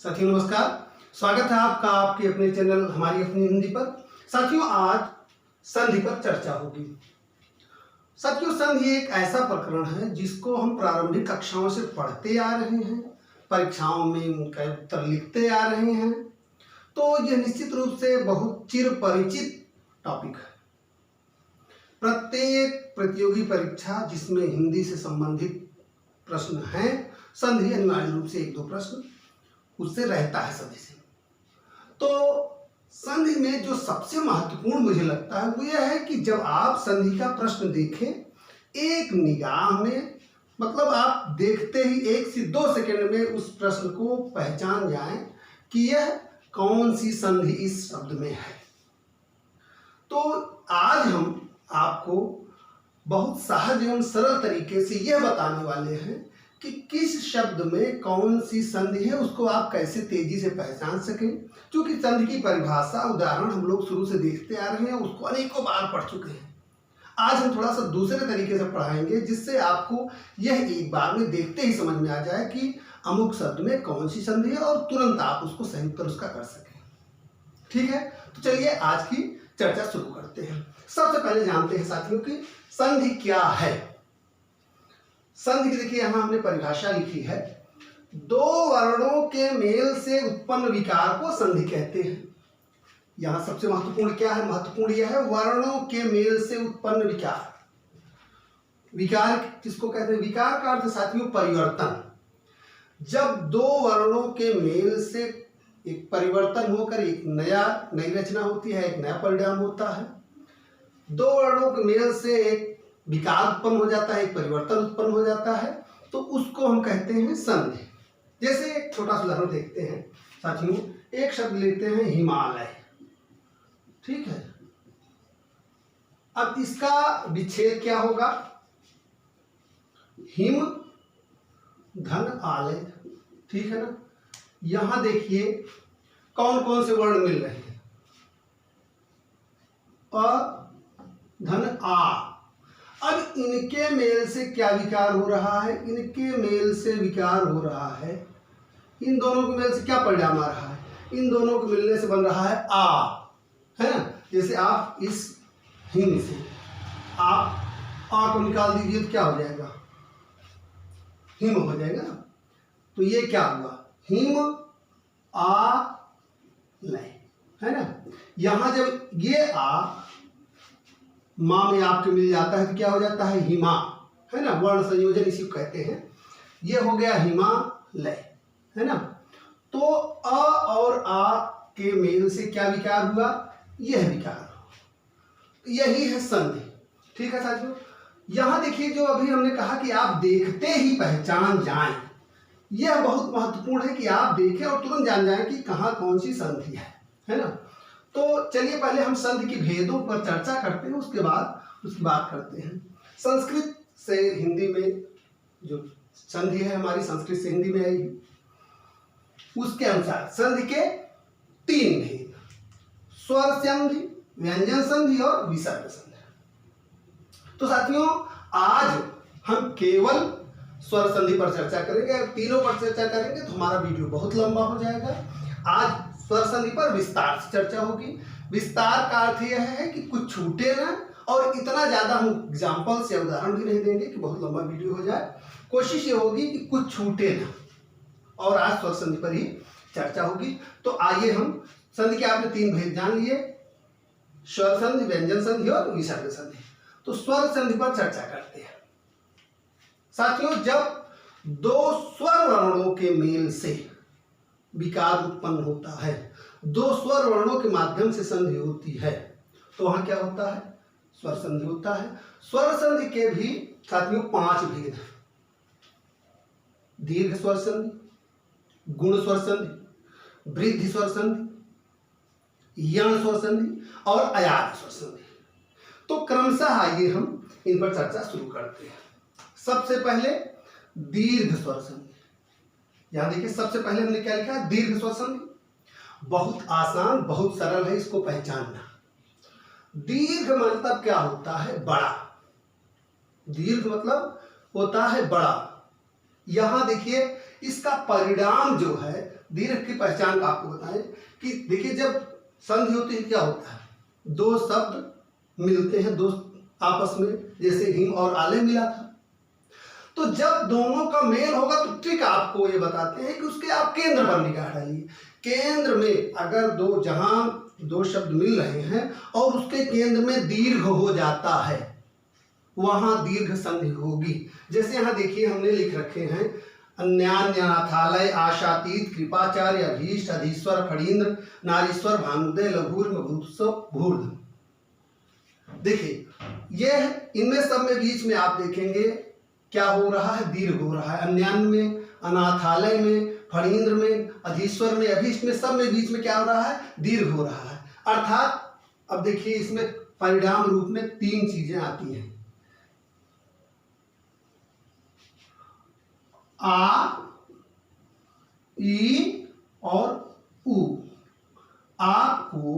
साथियों नमस्कार, स्वागत है आपका आपके अपने चैनल हमारी अपनी हिंदी पर। साथियों आज संधि पर चर्चा होगी। साथियों संधि एक ऐसा प्रकरण है जिसको हम प्रारंभिक कक्षाओं से पढ़ते आ रहे हैं, परीक्षाओं में उनका उत्तर लिखते आ रहे हैं, तो यह निश्चित रूप से बहुत चिर परिचित टॉपिक है। प्रत्येक प्रतियोगी परीक्षा जिसमें हिंदी से संबंधित प्रश्न हैं, संधि अनिवार्य रूप से एक दो प्रश्न उससे रहता है संधि से। तो संधि में जो सबसे महत्वपूर्ण मुझे लगता है वो यह है कि जब आप संधि का प्रश्न देखें, एक निगाह में मतलब आप देखते ही 1 से 2 सेकंड में उस प्रश्न को पहचान जाएं कि यह कौन सी संधि इस शब्द में है। तो आज हम आपको बहुत सहज एवं सरल तरीके से यह बताने वाले हैं कि किस शब्द में कौन सी संधि है, उसको आप कैसे तेजी से पहचान सकें। क्योंकि संधि की परिभाषा उदाहरण हम लोग शुरू से देखते आ रहे हैं, उसको अनेकों बार पढ़ चुके हैं। आज हम थोड़ा सा दूसरे तरीके से पढ़ाएंगे जिससे आपको यह एक बार में देखते ही समझ में आ जाए कि अमुक शब्द में कौन सी संधि है और तुरंत आप उसको सही उत्तर उसका कर सकें। ठीक है, तो चलिए आज की चर्चा शुरू करते हैं। सबसे पहले जानते हैं साथियों कि संधि क्या है। संधि की देखिए यहां हमने परिभाषा लिखी है, दो वर्णों के मेल से उत्पन्न विकार को संधि कहते हैं। यहां सबसे महत्वपूर्ण क्या है? महत्वपूर्ण यह है वर्णों के मेल से उत्पन्न विकार। विकार किसको कहते हैं? विकार का अर्थ साथियों परिवर्तन। जब दो वर्णों के मेल से एक परिवर्तन होकर एक नई रचना होती है, एक नया परिणाम होता है। दो वर्णों के मेल से एक विकार उत्पन्न हो जाता है, एक परिवर्तन उत्पन्न हो जाता है, तो उसको हम कहते हैं संधि। जैसे एक छोटा सा उदाहरण देखते हैं साथियों, एक शब्द लेते हैं हिमालय। ठीक है, अब इसका विच्छेद क्या होगा? हिम धन आलय। ठीक है ना। यहां देखिए कौन कौन से वर्ण मिल रहे हैं? अ धन आ। अब इनके मेल से क्या विकार हो रहा है? इनके मेल से विकार हो रहा है, इन दोनों के मेल से क्या परिणाम आ रहा है? इन दोनों के मिलने से बन रहा है आ, है ना। जैसे आप इस हिम से आप आ को निकाल दीजिए तो क्या हो जाएगा? हिम हो जाएगा ना। तो ये क्या हुआ? हिम आ लय, है ना। यहां जब ये आ माँ में आपके मिल जाता है तो क्या हो जाता है? हिमा, है ना। वर्ण संयोजन इसी को कहते हैं। ये हो गया हिमालय, है ना। तो अ और आ के मेल से क्या विकार हुआ? यह विकार। यही है संधि। ठीक है साथियों, यहां देखिए जो अभी हमने कहा कि आप देखते ही पहचान जाएं, यह बहुत महत्वपूर्ण है कि आप देखें और तुरंत जान जाएं कि कहाँ कौन सी संधि है ना। तो चलिए पहले हम संधि के भेदों पर चर्चा करते हैं, उसके बाद उसकी बात करते हैं। संस्कृत से हिंदी में जो संधि है हमारी संस्कृत से हिंदी में आई, उसके अनुसार संधि के 3 भेद: स्वर संधि, व्यंजन संधि और विसर्ग संधि। तो साथियों आज हम केवल स्वर संधि पर चर्चा करेंगे। तीनों पर चर्चा करेंगे तो हमारा वीडियो बहुत लंबा हो जाएगा। आज स्वर संधि पर विस्तार से चर्चा होगी। विस्तार का अर्थ यह है कि कुछ छूटे ना, और इतना ज्यादा हम एग्जाम्पल से उदाहरण भी नहीं देंगे कि बहुत लंबा वीडियो हो जाए। कोशिश ये होगी कि कुछ छूटे ना, और आज स्वर संधि पर ही चर्चा होगी। तो आइए हम संधि के आपने 3 भेद जान लिए, स्वर संधि, व्यंजन संधि और विसर्ग संधि। तो स्वर संधि पर चर्चा करते हैं। साथियों जब दो स्वर वर्णों के मेल से विकार उत्पन्न होता है, 2 स्वर वर्णों के माध्यम से संधि होती है, तो वहां क्या होता है? स्वर संधि होता है। स्वर संधि के भी साथियों 5 भेद हैं: दीर्घ स्वर संधि, गुण स्वर संधि, वृद्धि स्वर संधि, यण स्वर संधि और अयाद स्वर संधि। तो क्रमशः आइए हम इन पर चर्चा शुरू करते हैं। सबसे पहले दीर्घ स्वर संधि। यहां देखिए सबसे पहले हमने क्या लिखा है? दीर्घ स्वर संधि। बहुत आसान, बहुत सरल है इसको पहचानना। दीर्घ मतलब क्या होता है? बड़ा। दीर्घ मतलब होता है बड़ा। यहां देखिए इसका परिणाम जो है दीर्घ की पहचान आपको बताएं कि देखिए जब संधि होती है क्या होता है, दो शब्द मिलते हैं दो आपस में, जैसे हिम और आले मिला था। तो जब दोनों का मेल होगा तो ट्रिक आपको ये बताते हैं कि उसके आप केंद्र पर निगाह डालिए। केंद्र में अगर जहां दो शब्द मिल रहे हैं और उसके केंद्र में दीर्घ हो जाता है, वहां दीर्घ संधि होगी। जैसे यहाँ देखिए हमने लिख रखे हैं अन्यान्यनाथालय, आशातीत, कृपाचार्य, अभीष्ट, अधीश्वर, फणींद्र, नारीश्वर, भानुदय, लघुर्म, भूत्सव, भूर्ध। देखिए यह इनमें सब में बीच में आप देखेंगे क्या हो रहा है, दीर्घ हो रहा है। अन्यान में, अनाथालय में, फणींद्र में, अधीश्वर में, अभीष्ट में, सब में बीच में क्या हो रहा है, दीर्घ हो रहा है। अर्थात अब देखिए इसमें परिणाम रूप में तीन चीजें आती हैं, आ, ई और उ। आपको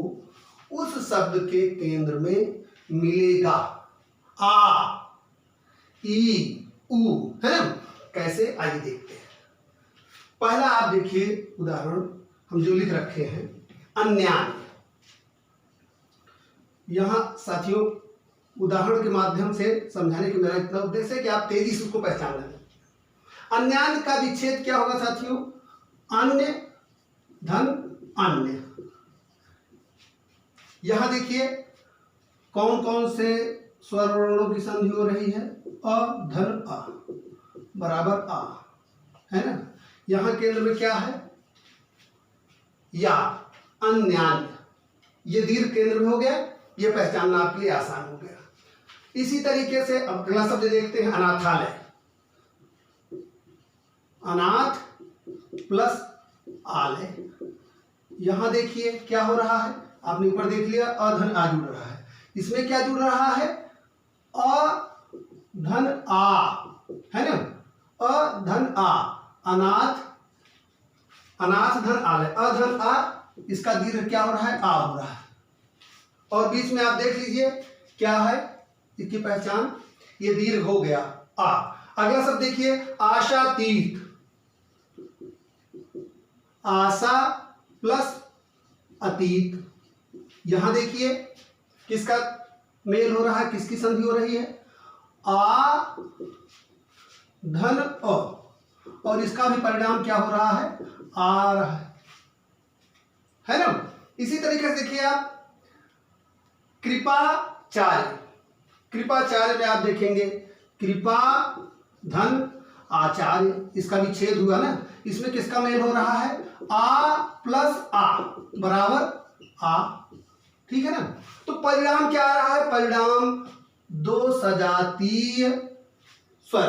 उस शब्द के केंद्र में मिलेगा आ, ई, उ, है ना। कैसे, आइए देखते हैं। पहला आप देखिए उदाहरण हम जो लिख रखे हैं अन्यान। यहां साथियों उदाहरण के माध्यम से समझाने का मेरा इतना उद्देश्य है कि आप तेजी से उसको पहचान लें। अन्यान का विच्छेद क्या होगा साथियों, अन्य धन अन्य। यहां देखिए कौन कौन से स्वर वर्णों की संधि हो रही है, अ धन आ बराबर आ, है ना। यहां केंद्र में क्या है, या, अन्यान्य। ये दीर्घ केंद्र में हो गया, ये पहचानना आपके लिए आसान हो गया। इसी तरीके से अब अगला शब्द देखते हैं अनाथालय। अनाथ प्लस आलय। यहां देखिए क्या हो रहा है, आपने ऊपर देख लिया अधन आ जुड़ रहा है, इसमें क्या जुड़ रहा है, अधन आ, है ना, अधन आ, अनाथ, अनाथ धन आलय, अधन आ, इसका दीर्घ क्या हो रहा है, आ हो रहा है। और बीच में आप देख लीजिए क्या है इसकी पहचान, ये दीर्घ हो गया आ। अगला शब्द देखिए आशातीत। आशा प्लस अतीत। यहां देखिए किसका मेल हो रहा है, किसकी संधि हो रही है, आ धन अ, और इसका भी परिणाम क्या हो रहा है, आ रहा है ना। इसी तरीके से देखिए आप कृपाचार्य। कृपाचार्य में आप देखेंगे कृपा धन आचार्य, इसका भी छेद हुआ ना, इसमें किसका मेल हो रहा है, आ प्लस आ बराबर आ, ठीक है ना। तो परिणाम क्या आ रहा है, परिणाम दो सजातीय स्वर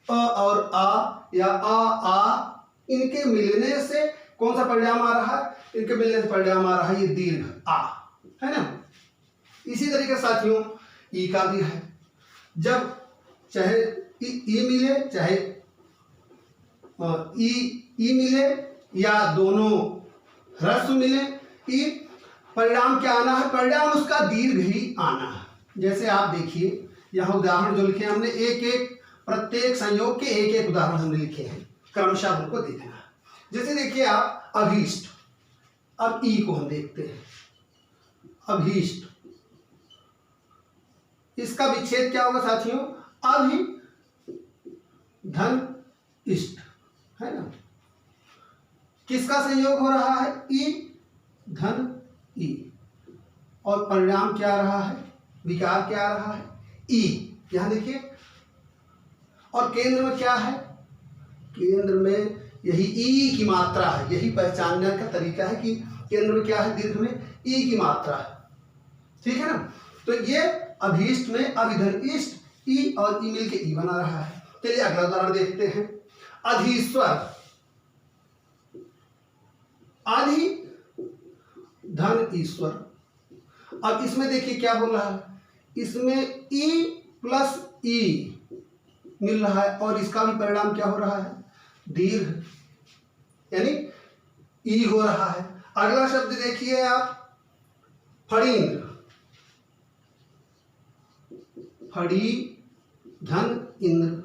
अ और आ या आ इनके मिलने से कौन सा परिणाम आ रहा है, इनके मिलने से परिणाम आ रहा है ये दीर्घ आ, है ना। इसी तरीके से साथियों ई का भी है, जब चाहे ई मिले चाहे ई मिले या दोनों ह्रस्व मिले, ई परिणाम क्या आना है, परिणाम उसका दीर्घ ही आना है। जैसे आप देखिए यहाँ उदाहरण जो लिखे हैं हमने, एक एक प्रत्येक संयोग के एक एक उदाहरण हमने लिखे हैं, क्रमशः उनको देखना है। जैसे देखिए आप अभीष्ट, अब ई को हम देखते हैं, अभीष्ट, इसका विच्छेद क्या होगा साथियों, अभि धन इष्ट, है ना। किसका संयोग हो रहा है, ई धन ई, और परिणाम क्या आ रहा है, विकार क्या आ रहा है, ई। यहां देखिए, और केंद्र में क्या है, केंद्र में यही ई की मात्रा है, यही पहचानने का तरीका है कि केंद्र में क्या है, दीर्घ में ई की मात्रा है, ठीक है ना। तो ये अभीष्ट में अब इधर इष्ट, ई और ई मिल के ई बना रहा है। चलिए अगला उदाहरण देखते हैं, अधीश्वर। आदि धन ईश्वर। अब इसमें देखिए क्या हो रहा है, इसमें ई प्लस ई मिल रहा है और इसका भी परिणाम क्या हो रहा है, दीर्घ, यानी ई हो रहा है। अगला शब्द देखिए आप फणींद्र। फड़ी धन इंद्र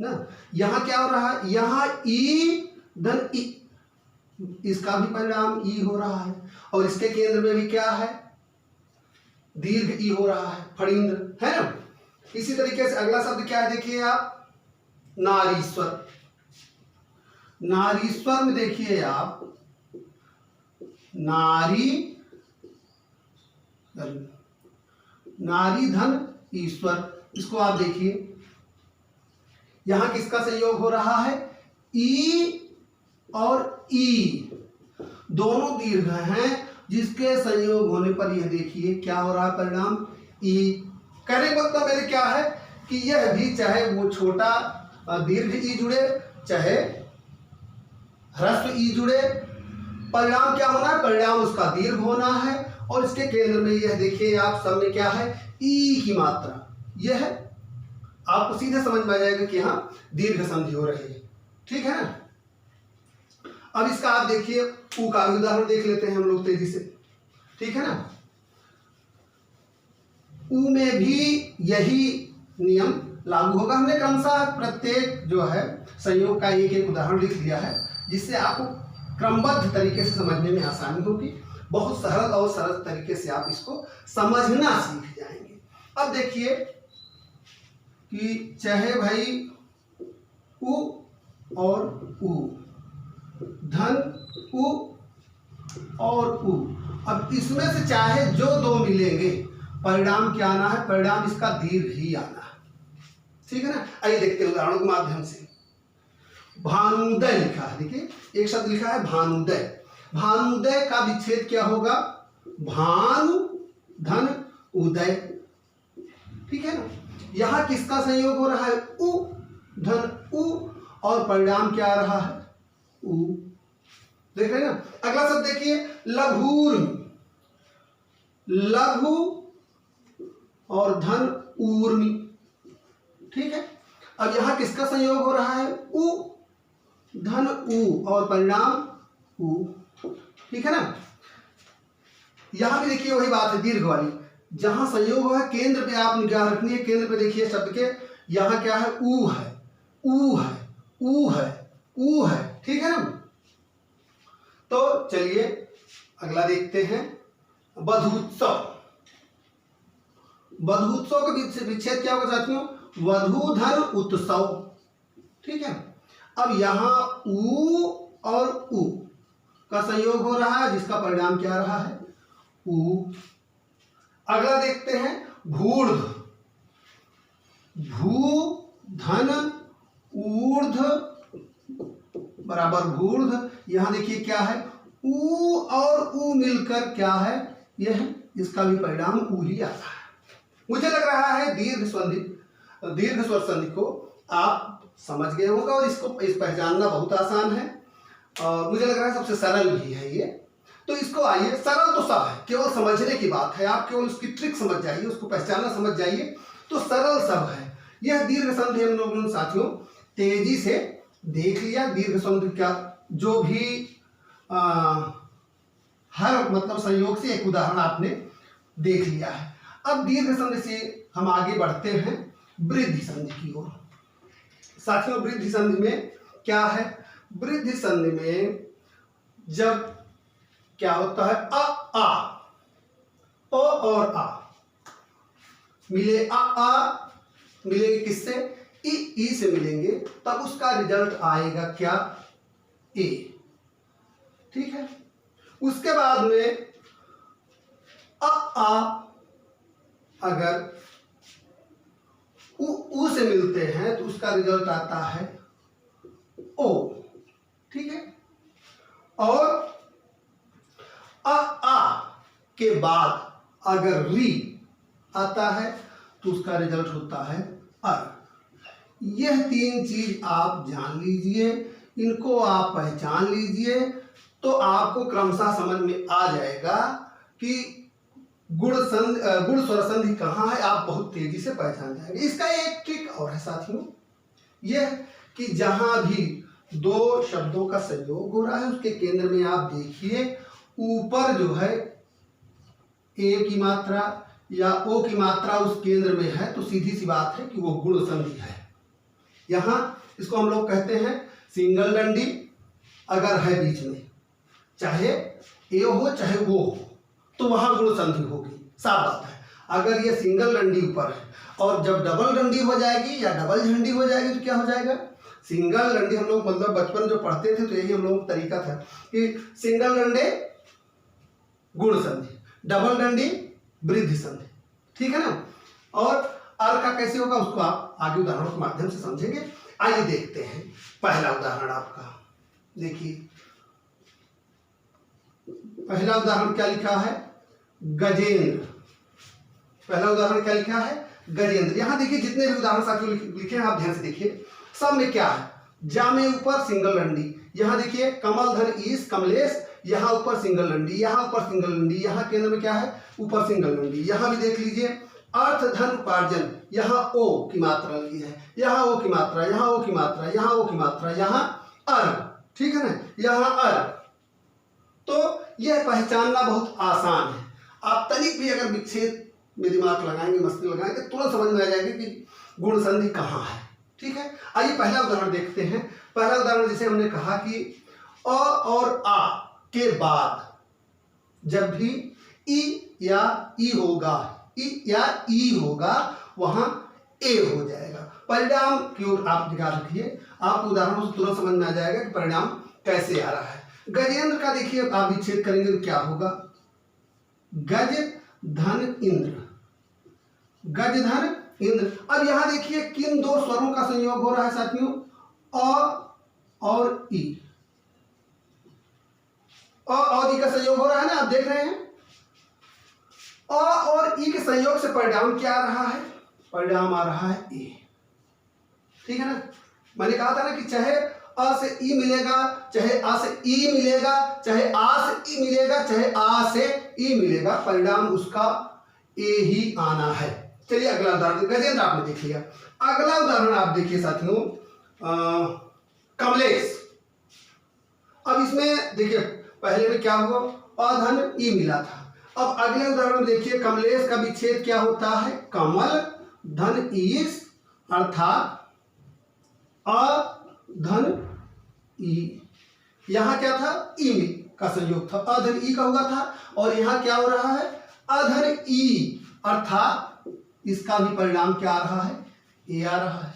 ना, यहां क्या हो रहा है, यहां ई धन ई, इसका भी परिणाम ई हो रहा है, और इसके केंद्र में भी क्या है, दीर्घ ई हो रहा है, फणींद्र, है ना। इसी तरीके से अगला शब्द क्या है, देखिए आप, नारीश्वर। नारीश्वर में देखिए आप, नारी धन ईश्वर, इसको आप देखिए, यहां किसका संयोग हो रहा है, ई और ई दोनों दीर्घ हैं, जिसके संयोग होने पर यह देखिए क्या हो रहा है, परिणाम ई। कहने का मतलब मेरे क्या है कि यह भी, चाहे वो छोटा दीर्घ ई जुड़े, चाहे ह्रस्व ई जुड़े, परिणाम क्या होना है, परिणाम उसका दीर्घ होना है। और इसके केंद्र में यह देखिए आप, सब में क्या है, ई की मात्रा, यह है, आपको सीधे समझ में आ जाएगा कि यहाँ दीर्घ संधि हो रही है, ठीक है ना। अब इसका आप देखिए, ऊ का भी उदाहरण देख लेते हैं हम लोग तेजी से, ठीक है ना। ऊ में भी यही नियम लागू होगा। हमने क्रमशः प्रत्येक जो है संयोग का एक एक उदाहरण लिख दिया है, जिससे आपको क्रमबद्ध तरीके से समझने में आसानी होगी। बहुत सरल और सरल तरीके से आप इसको समझना सीख जाएंगे। अब देखिए कि चाहे भाई उ और उ, धन उ और उ, अब इसमें से चाहे जो दो मिलेंगे, परिणाम क्या आना है, परिणाम इसका दीर्घ ही आना है, ठीक है ना। आइए देखते हैं उदाहरणों के माध्यम से। भानुदय लिखा है, देखिए एक शब्द लिखा है भानुदय। भानुदय का विच्छेद क्या होगा, भानु धन उदय, ठीक है ना। यहां किसका संयोग हो रहा है, उ धन उ, और परिणाम क्या आ रहा है, उ। देख रहे हैं ना। अगला शब्द देखिए, लघूर्म। लघु और धन ऊर्मी, ठीक है। अब यहां किसका संयोग हो रहा है, उ धन उ, और परिणाम उ, ठीक है ना। यहां भी देखिए वही बात है, दीर्घ वाली, जहां संयोग हुआ है केंद्र पे आप निगाह रखनी है। केंद्र पे देखिए शब्द के, यहां क्या है, ऊ है, ऊ है, ऊ है, ऊ है, ठीक है ना। तो चलिए अगला देखते हैं, वधूत्सव। वधूत्सव के विच्छेद क्या होगा साथियों, वधू धन उत्सव, ठीक है। अब यहां ऊ और उ का संयोग हो रहा है, जिसका परिणाम क्या रहा है, उ। अगला देखते हैं, भूर्ध। भू धन ऊर्ध बराबर भूर्ध। यहां देखिए क्या है, ऊ और ऊ मिलकर क्या है, यह, इसका भी परिणाम ऊ ही आता है। मुझे लग रहा है दीर्घ स्वर संधि को आप समझ गए होगा, और इसको पहचानना बहुत आसान है, और मुझे लग रहा है सबसे सरल भी है ये। तो इसको आइए, सरल तो सब है, केवल समझने की बात है, आप केवल उसकी ट्रिक समझ जाइए, उसको पहचानना समझ जाइए, तो सरल सब है। यह दीर्घ संधि हम लोगों ने साथियों तेजी से देख लिया। दीर्घ संधि का जो भी हर मतलब संयोग से एक उदाहरण आपने देख लिया है। अब दीर्घ संधि से हम आगे बढ़ते हैं वृद्धि संधि की ओर। साथियों वृद्धि संधि में क्या है, वृद्धि संधि में जब क्या होता है, आ ओ और आ मिले, आ मिलेंगे किससे, ई से मिलेंगे, तब उसका रिजल्ट आएगा क्या, ए, ठीक है। उसके बाद में आ अगर उ से मिलते हैं तो उसका रिजल्ट आता है ओ, ठीक है। और आ के बाद अगर री आता है तो उसका रिजल्ट होता है अर। यह तीन चीज आप जान लीजिए, इनको आप पहचान लीजिए, तो आपको क्रमशः समझ में आ जाएगा कि गुण स्वर संधि कहाँ है, आप बहुत तेजी से पहचान जाएंगे। इसका एक ट्रिक और है साथियों, यह कि जहां भी दो शब्दों का संयोग हो रहा है, उसके केंद्र में आप देखिए ऊपर जो है ए की मात्रा या ओ की मात्रा उस केंद्र में है, तो सीधी सी बात है कि वो गुण संधि है। यहाँ इसको हम लोग कहते हैं सिंगल डंडी, अगर है बीच में चाहे ए हो चाहे वो हो, तो वहां गुण संधि होगी, साफ बात है। अगर ये सिंगल डंडी ऊपर है और जब डबल डंडी हो जाएगी या डबल झंडी हो जाएगी तो क्या हो जाएगा, सिंगल डंडी हम लोग मतलब बचपन जो पढ़ते थे तो यही हम लोगों का तरीका था कि सिंगल डंडे गुण संधि, डबल डंडी वृद्धि संधि, ठीक है ना। और अर का कैसे होगा उसको आप आगे उदाहरणों के माध्यम से समझेंगे। आइए देखते हैं पहला उदाहरण आपका। देखिए पहला उदाहरण क्या लिखा है, गजेंद्र। पहला उदाहरण क्या लिखा है, गजेंद्र। यहां देखिए जितने भी उदाहरण साथियों लिखे हैं आप ध्यान से देखिए, सब में क्या है, जा में ऊपर सिंगल डंडी, यहां देखिए कमल धन ईस कमलेश, यहाँ ऊपर सिंगल डंडी, यहाँ ऊपर सिंगल डंडी, यहाँ केंद्र में क्या है ऊपर सिंगल डंडी। यहाँ भी देख लीजिए अर्थ धन उपार्जन, यहाँ ओ की मात्रा ली है, यहाँ ओ की मात्रा, यहाँ ओ की मात्रा, यहाँ ओ की मात्रा, यहाँ अर, ठीक है ना, यहाँ अर। तो यह पहचानना बहुत आसान है। आप तनिक भी अगर विच्छेद में दिमाग लगाएंगे, मस्ती लगाएंगे, तुरंत समझ में आ जाएगा कि गुण संधि कहाँ है, ठीक है। आइए पहला उदाहरण देखते हैं। पहला उदाहरण जैसे हमने कहा कि अ और आ के बाद जब भी ई या ई होगा, ई या ई होगा, वहां ए हो जाएगा। परिणाम की ओर आप निकाल रखिए, आप उदाहरणों से तुरंत समझ में आ जाएगा कि परिणाम कैसे आ रहा है। गजेंद्र का देखिए आप विच्छेद करेंगे तो क्या होगा, गज धन इंद्र, गज धन इंद्र। अब यहां देखिए किन दो स्वरों का संयोग हो रहा है साथियों, अ और ई, अ और ई का संयोग हो रहा है ना, आप देख रहे हैं। अ और ई के संयोग से परिणाम क्या आ रहा है, परिणाम आ रहा है ए, ठीक है ना। मैंने कहा था ना कि चाहे अ से ई मिलेगा, चाहे आ से ई मिलेगा, चाहे आ से ई मिलेगा, चाहे आ से ई मिलेगा, परिणाम उसका ए ही आना है। चलिए अगला उदाहरण, गजेंद्र आपने देख लिया। अगला उदाहरण आप देखिए साथियों, कमलेश। अब इसमें देखिए पहले में क्या हुआ, अ धन ई मिला था। अब अगले उदाहरण में देखिए कमलेश का विच्छेद क्या होता है, कमल धन ईस, अर्थात अ धन ई। यहां क्या था, ई का संयोग था, अ धन ई का हुआ था, और यहां क्या हो रहा है, अ धन ई, अर्थात इसका भी परिणाम क्या आ रहा है, ए आ रहा है।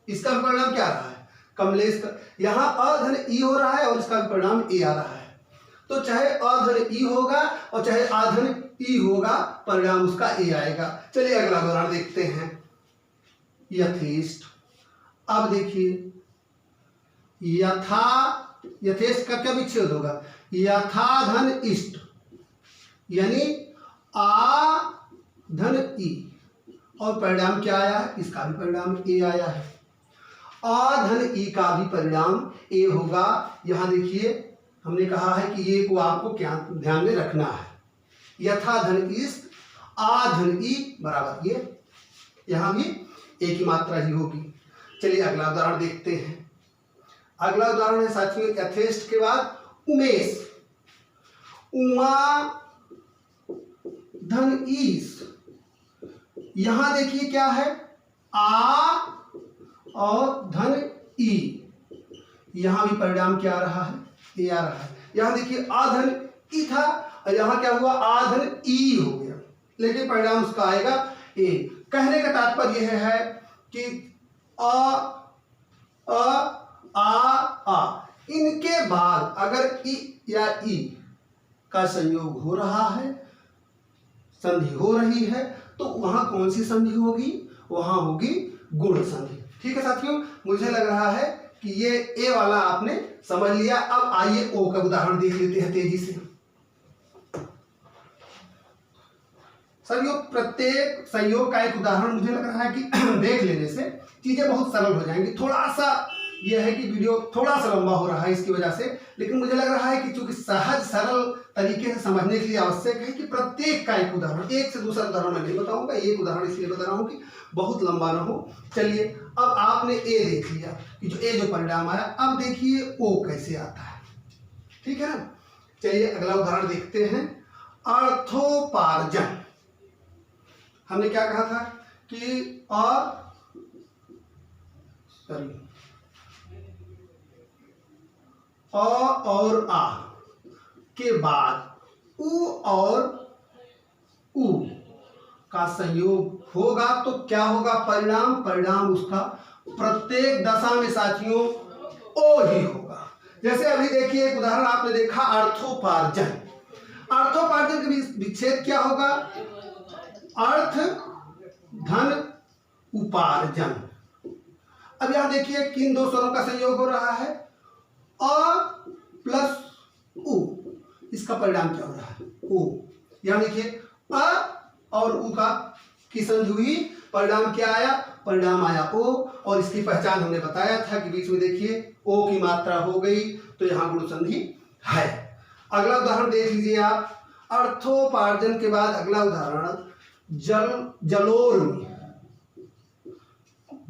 इसका भी परिणाम क्या आ रहा है, कमलेश का, यहां अ धन ई हो रहा है और इसका भी परिणाम ए आ रहा है। तो चाहे अ धन ई होगा और चाहे आ धन ई होगा, परिणाम उसका ए आएगा। चलिए अगला उदाहरण देखते हैं, यथेष्ट। अब देखिए यथा, यथेष्ट का क्या विच्छेद होगा, यथा धन इष्ट, यानी आ धन ई, और परिणाम क्या आया है, इसका भी परिणाम ए आया है। आ धन ई का भी परिणाम ए होगा। यहां देखिए हमने कहा है कि ये को आपको क्या ध्यान में रखना है, यथा धन इष्ट आ धन ई बराबर ये, यहां भी ए की मात्रा ही होगी। चलिए अगला उदाहरण देखते हैं। अगला उदाहरण है साथियों यथेष्ट के बाद उमेश। उमा धन ईस, यहां देखिए क्या है, आ और धन ई, यहां भी परिणाम क्या आ रहा है, ए आ रहा है। यहां देखिए आ धन ई था और यहां क्या हुआ, आ धन ई हो गया, लेकिन परिणाम उसका आएगा ए। कहने का तात्पर्य यह है कि आ इनके बाद अगर ई या ई का संयोग हो रहा है, संधि हो रही है, तो वहां कौन सी संधि होगी, वहां होगी गुण संधि। ठीक है साथियों, मुझे लग रहा है कि ये ए वाला आपने समझ लिया। अब आइए ओ का उदाहरण देख लेते हैं तेजी से। साथियों प्रत्येक संयोग का एक उदाहरण मुझे लग रहा है कि देख लेने से चीजें बहुत सरल हो जाएंगी। थोड़ा सा यह है कि वीडियो थोड़ा सा लंबा हो रहा है इसकी वजह से, लेकिन मुझे लग रहा है कि चूंकि सहज सरल तरीके से समझने के लिए आवश्यक है कि प्रत्येक का एक उदाहरण, एक से दूसरा उदाहरण मैं नहीं बताऊंगा, एक उदाहरण इसलिए बता रहा हूं कि बहुत लंबा ना हो। चलिए अब आपने ए देख लिया कि जो ए जो परिणाम आया, अब देखिए ओ कैसे आता है। ठीक है ना, चलिए अगला उदाहरण देखते हैं। अर्थोपार्जन, हमने क्या कहा था कि अ और आ के बाद उ और उ का संयोग होगा तो क्या होगा परिणाम? परिणाम उसका प्रत्येक दशा में साथियों ओ ही होगा। जैसे अभी देखिए एक उदाहरण आपने देखा अर्थोपार्जन। अर्थोपार्जन के विच्छेद क्या होगा? अर्थ धन उपार्जन। अब यहां देखिए किन दो स्वरों का संयोग हो रहा है? अ प्लस उ। इसका परिणाम क्या हो रहा है? ओ। यहां देखिए अ और उ का की संधि हुई, परिणाम क्या आया? परिणाम आया ओ। और इसकी पहचान हमने बताया था कि बीच में देखिए ओ की मात्रा हो गई तो यहां गुण संधि है। अगला उदाहरण देख लीजिए आप। अर्थोपार्जन के बाद अगला उदाहरण जलोर्मी।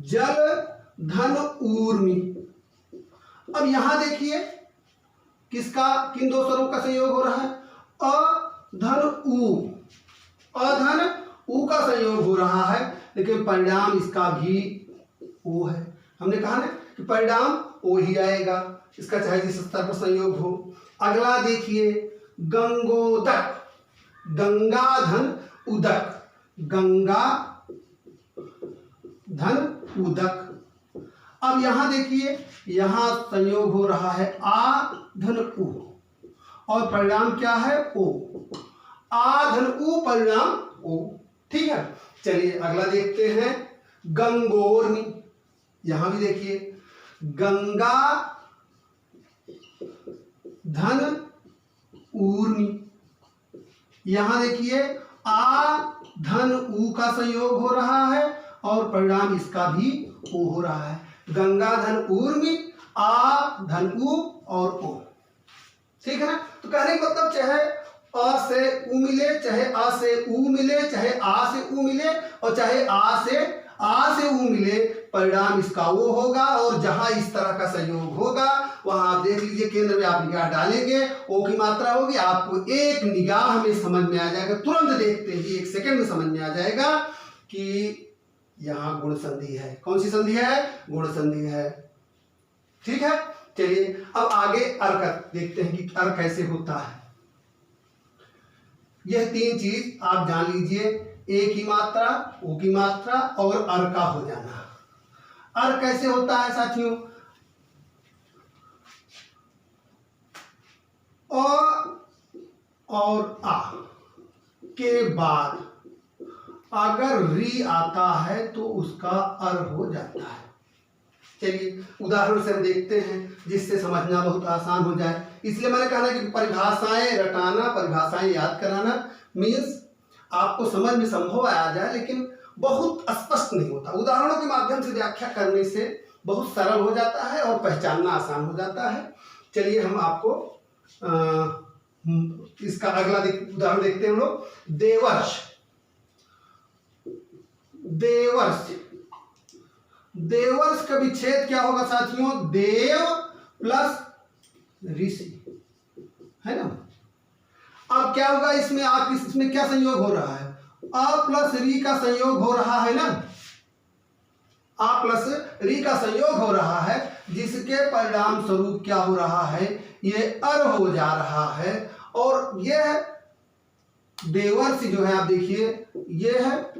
जल धन ऊर्मी। अब यहां देखिए किसका किन दो स्वरों का संयोग हो रहा है? अ धन उ। अधन उ का संयोग हो रहा है लेकिन परिणाम इसका भी ओ है। हमने कहा ना कि परिणाम ओ ही आएगा, इसका चाहे जिस स्तर पर संयोग हो। अगला देखिए गंगोदक। गंगा धन उदक। गंगा धन उदक। अब यहां देखिए यहां संयोग हो रहा है आ धन उ और परिणाम क्या है? ओ। आ धन उ परिणाम ओ। ठीक है, चलिए अगला देखते हैं गंगोर्मी। यहां भी देखिए गंगा धन ऊर्मी। यहां देखिए आ धन उ का संयोग हो रहा है और परिणाम इसका भी ओ हो रहा है। गंगा धन ऊर्मी, आ धन उ और ओ। ठीक है ना? तो कहने का मतलब चाहे अ से उ मिले, चाहे अ से उ मिले, चाहे आ से उ मिले और चाहे आ से उ मिले, परिणाम इसका वो होगा। और जहां इस तरह का संयोग होगा वहां आप देख लीजिए केंद्र में आप निगाह डालेंगे, ओ की मात्रा होगी, आपको एक निगाह में समझ में आ जाएगा, तुरंत देखते ही एक सेकंड में समझ में आ जाएगा कि यहां गुण संधि है। कौन सी संधि है? गुण संधि है। ठीक है, चलिए अब आगे अर्क देखते हैं कि अर्क कैसे होता है। यह तीन चीज आप जान लीजिए, ए की मात्रा, ओ की मात्रा और अर का हो जाना। अर्क कैसे होता है साथियों? अ और आ के बाद अगर री आता है तो उसका अर हो जाता है। चलिए उदाहरण से हम देखते हैं जिससे समझना बहुत आसान हो जाए। इसलिए मैंने कहा कि परिभाषाएं रटाना, परिभाषाएं याद कराना मीन्स आपको समझ में संभव आ जाए लेकिन बहुत स्पष्ट नहीं होता। उदाहरणों के माध्यम से व्याख्या करने से बहुत सरल हो जाता है और पहचानना आसान हो जाता है। चलिए हम आपको इसका अगला उदाहरण देखते हैं हम लोग। देवर्ष। देवर्ष, देवर्ष का विच्छेद क्या होगा साथियों? देव प्लस ऋषि, है ना। अब क्या होगा इसमें? आप इसमें क्या संयोग हो रहा है? अ प्लस री का संयोग हो रहा है ना। आ प्लस री का संयोग हो रहा है जिसके परिणाम स्वरूप क्या हो रहा है? ये अर हो जा रहा है। और यह देवर्ष जो है आप देखिए ये है,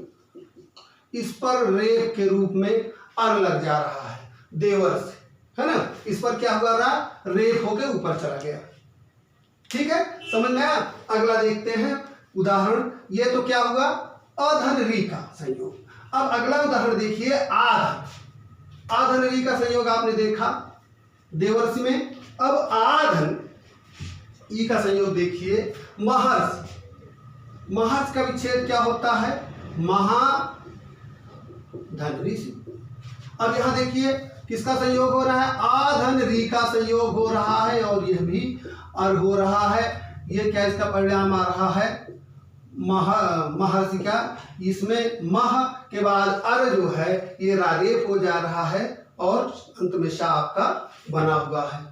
इस पर रेप के रूप में अर लग जा रहा है देवर्ष, है ना। इस पर क्या हुआ रहा? रेप होके ऊपर चला गया। ठीक है, समझ में आया? अगला देखते हैं उदाहरण। ये तो क्या हुआ? अधन री का संयोग। अब अगला उदाहरण देखिए आधन। आधन री का संयोग आपने देखा देवर्षि में। अब आधन ई का संयोग देखिए महर्ष। महर्ष का विच्छेद क्या होता है? महाधन ऋषि। अब यहां देखिए किसका संयोग हो रहा है? आधन री का संयोग हो रहा है और यह भी अर हो रहा है। ये क्या इसका परिणाम आ रहा है? महर्षि का। इसमें मह के बाद अर जो है ये रारेप हो जा रहा है और अंत में शाह आपका बना हुआ है।